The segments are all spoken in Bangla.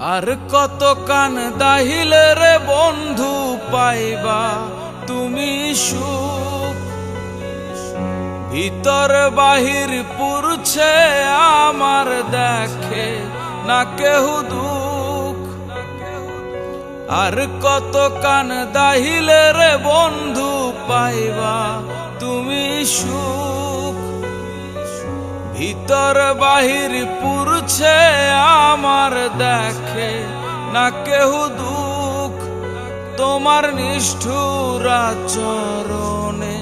আর কত কান দাহিলে রে বন্ধু পাইবা তুমি সুখ, ভিতর বাহির পুরছে আমার দেখে না কেহ দুঃখ। আর কত কান দাহিলে রে বন্ধু পাইবা তুমি সুখ, ভিতর বাহির পুরছে আমার দেখে না কেহ দুঃখ। তোমার নিষ্ঠুর আচরণে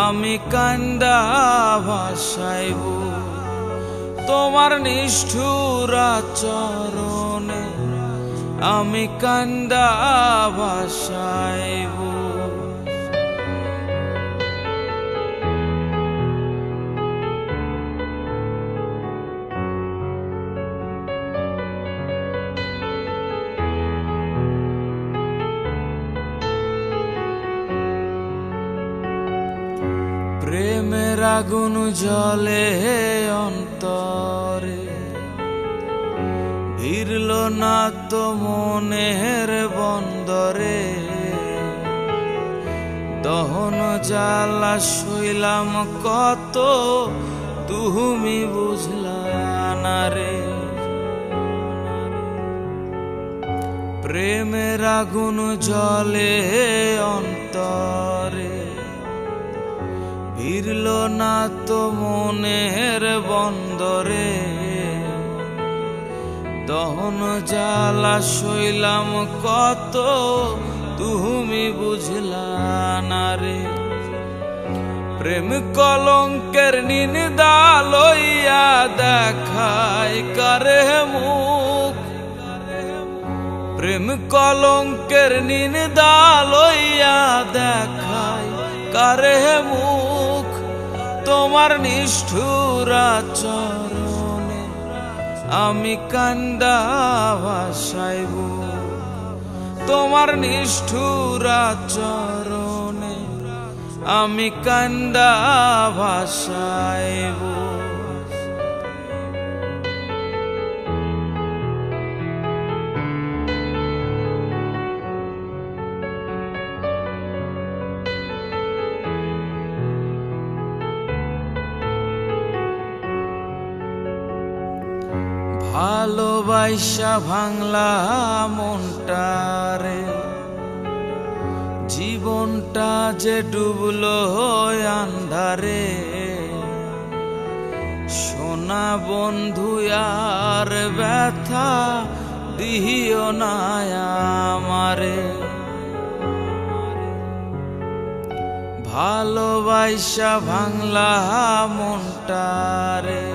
আমি কান্দা ভাসাইব, তোমার নিষ্ঠুর আচরণে আমি কান্দা ভাসাইব। প্রেমের আগুন জ্বলে অন্তরে, ভিড়ল না তো মনের বন্দরে। দহন জ্বালা সইলাম কত তুমি বুঝলা না রে। প্রেমের আগুন জ্বলে অন্তরে, ভিড়ল না তো মনের বন্দরে। দহন জ্বালা সইলাম কত তুমি বুঝলা না রে। প্রেম কলঙ্কের নিন্দা লইয়া দেখায় কারে মুখ, প্রেম কলঙ্কের নিন্দা লইয়া দেখায় কারে মুখ। তোমার নিষ্ঠুর আচরণে আমি কান্দা ভাসাইব, তোমার নিষ্ঠুর আচরণে আমি কান্দা ভাসাইব। ভালোবাসা ভাঙলা মনটারে, জীবনটা যে ডুবলো আন্ধারে। সোনা বন্ধু আর ব্যথা দিও না আমারে। ভালোবাসা ভাঙলা মনটারে,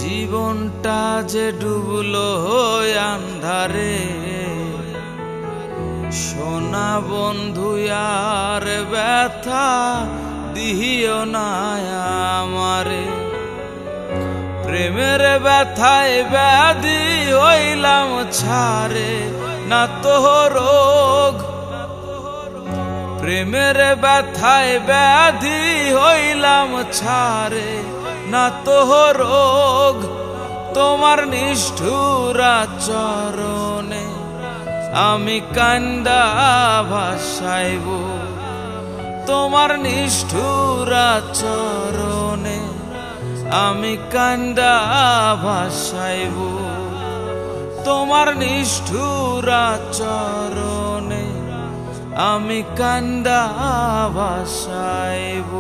জীবনটা যে ডুবলো আন্ধারে। সোনা বন্ধু আর ব্যথা দিও না আমারে। প্রেমের ব্যথায় ব্যাধি হইলাম ছাড়ে না তো রোগ, প্রেমের ব্যথায় ব্যাধি হইলাম ছাড়ে না তো রোগ। তোমার নিষ্ঠুর আচরণে আমি কান্দা ভাসাইব, তোমার নিষ্ঠুর আচরণে আমি কান্দা ভাসাইব। তোমার নিষ্ঠুর আচরণে আমি কান্দা ভাসাইব।